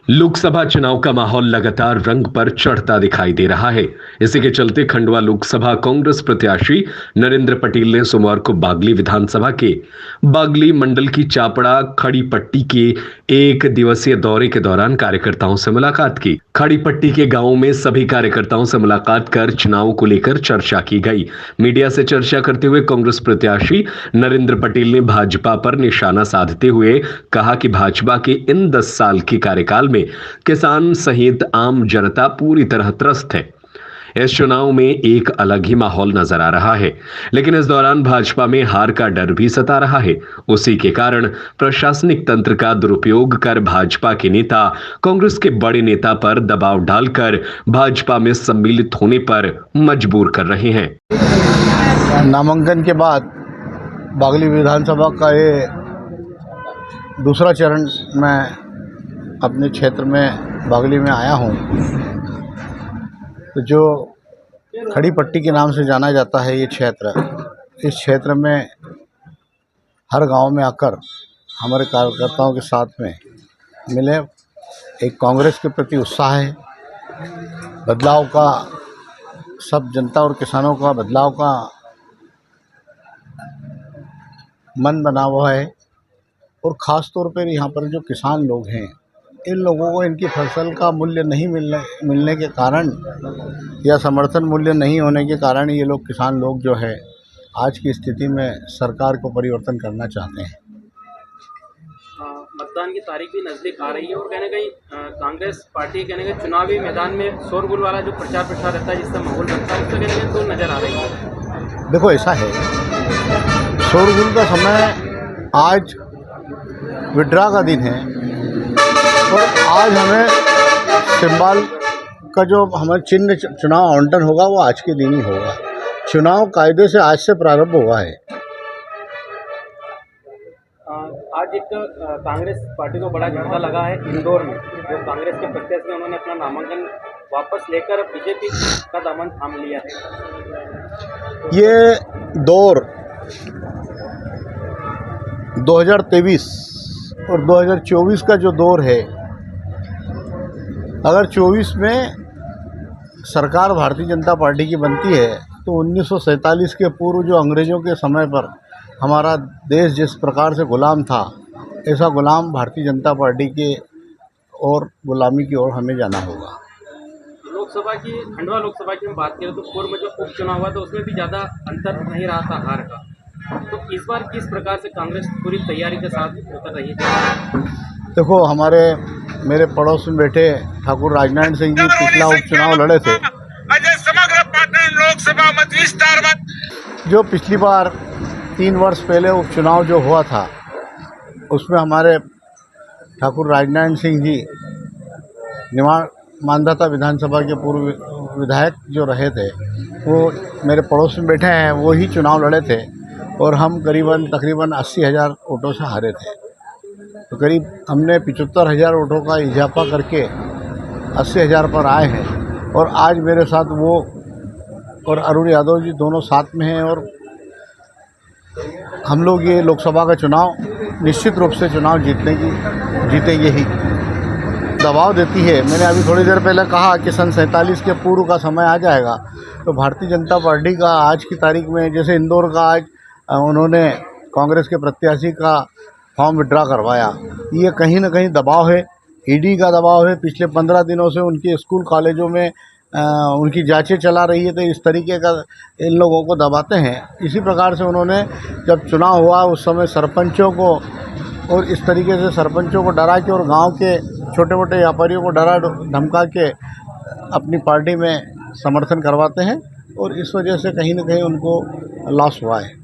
लोकसभा चुनाव का माहौल लगातार रंग पर चढ़ता दिखाई दे रहा है। इसी के चलते खंडवा लोकसभा कांग्रेस प्रत्याशी नरेंद्र पटेल ने सोमवार को बागली विधानसभा के बागली मंडल की चापड़ा खड़ी पट्टी के एक दिवसीय दौरे के दौरान कार्यकर्ताओं से मुलाकात की। खड़ी पट्टी के गांवों में सभी कार्यकर्ताओं से मुलाकात कर चुनाव को लेकर चर्चा की गई। मीडिया से चर्चा करते हुए कांग्रेस प्रत्याशी नरेंद्र पटेल ने भाजपा पर निशाना साधते हुए कहा कि भाजपा के इन 10 साल के कार्यकाल में किसान सहित आम जनता पूरी तरह त्रस्त है। इस चुनाव में एक अलग ही माहौल नजर आ रहा है, लेकिन इस दौरान भाजपा में हार का डर भी सता रहा है। उसी के कारण प्रशासनिक तंत्र का दुरुपयोग कर भाजपा के नेता कांग्रेस के बड़े नेता पर दबाव डालकर भाजपा में सम्मिलित होने पर मजबूर कर रहे हैं। नामांकन के बाद बागली विधानसभा का ये दूसरा चरण मैं अपने क्षेत्र में बागली में आया हूँ। तो जो खड़ी पट्टी के नाम से जाना जाता है ये क्षेत्र, इस क्षेत्र में हर गांव में आकर हमारे कार्यकर्ताओं के साथ में मिले। एक कांग्रेस के प्रति उत्साह है, बदलाव का, सब जनता और किसानों का बदलाव का मन बना हुआ है। और ख़ास तौर पर यहाँ पर जो किसान लोग हैं, इन लोगों को इनकी फसल का मूल्य नहीं मिलने के कारण या समर्थन मूल्य नहीं होने के कारण ये लोग किसान लोग जो है आज की स्थिति में सरकार को परिवर्तन करना चाहते हैं। मतदान की तारीख भी नज़दीक आ रही है और कहने कहीं कांग्रेस पार्टी कहने कहीं चुनावी मैदान में शोरगुल वाला जो प्रचार प्रसार रहता है, जिसका माहौल बनता है, उससे कहने कहीं तो नज़र आ रही है। देखो, ऐसा है, शोरगुल का समय आज विड्रा का दिन है और आज हमें सिंबल का जो हमारे चिन्ह चुनाव आवंटन होगा वो आज के दिन ही होगा। चुनाव कायदे से आज से प्रारंभ हुआ है। आज एक कांग्रेस पार्टी को बड़ा झटका लगा है इंदौर में। जो कांग्रेस के प्रत्याशी हैं उन्होंने अपना नामांकन वापस लेकर बीजेपी का दामन थाम लिया है। ये दौर 2023 और 2024 का जो दौर है, अगर 24 में सरकार भारतीय जनता पार्टी की बनती है तो 1947 के पूर्व जो अंग्रेज़ों के समय पर हमारा देश जिस प्रकार से गुलाम था, ऐसा गुलाम भारतीय जनता पार्टी के और गुलामी की ओर हमें जाना होगा। लोकसभा की, खंडवा लोकसभा की हम बात करें तो पूर्व में जो उपचुनाव हुआ तो उसमें भी ज़्यादा अंतर नहीं रहा था हार का। तो इस बार किस प्रकार से कांग्रेस पूरी तैयारी के साथ उतर रही है? देखो, मेरे पड़ोस में बैठे ठाकुर राजनारायण सिंह जी पिछला उपचुनाव लड़े थे। जो पिछली बार 3 वर्ष पहले उपचुनाव जो हुआ था, उसमें हमारे ठाकुर राजनारायण सिंह जी मानधाता विधानसभा के पूर्व विधायक जो रहे थे, वो मेरे पड़ोस में बैठे हैं, वो ही चुनाव लड़े थे और हम तकरीबन 80,000 वोटों से हारे थे। तो करीब हमने 75,000 वोटों का इजाफा करके 80,000 पर आए हैं। और आज मेरे साथ वो और अरुण यादव जी दोनों साथ में हैं और हम लोग ये लोकसभा का चुनाव निश्चित रूप से चुनाव जीतेंगे ही। दबाव देती है, मैंने अभी थोड़ी देर पहले कहा कि सन 47 के पूर्व का समय आ जाएगा। तो भारतीय जनता पार्टी का आज की तारीख में, जैसे इंदौर का आज उन्होंने कांग्रेस के प्रत्याशी का फॉर्म विड्रा करवाया, ये कहीं ना कहीं दबाव है, ईडी का दबाव है। पिछले 15 दिनों से उनके स्कूल कॉलेजों में उनकी जांचें चला रही है, तो इस तरीके का इन लोगों को दबाते हैं। इसी प्रकार से उन्होंने जब चुनाव हुआ उस समय सरपंचों को और इस तरीके से सरपंचों को डरा के और गांव के छोटे मोटे व्यापारियों को डरा धमका के अपनी पार्टी में समर्थन करवाते हैं और इस वजह से कहीं ना कहीं उनको लॉस हुआ है।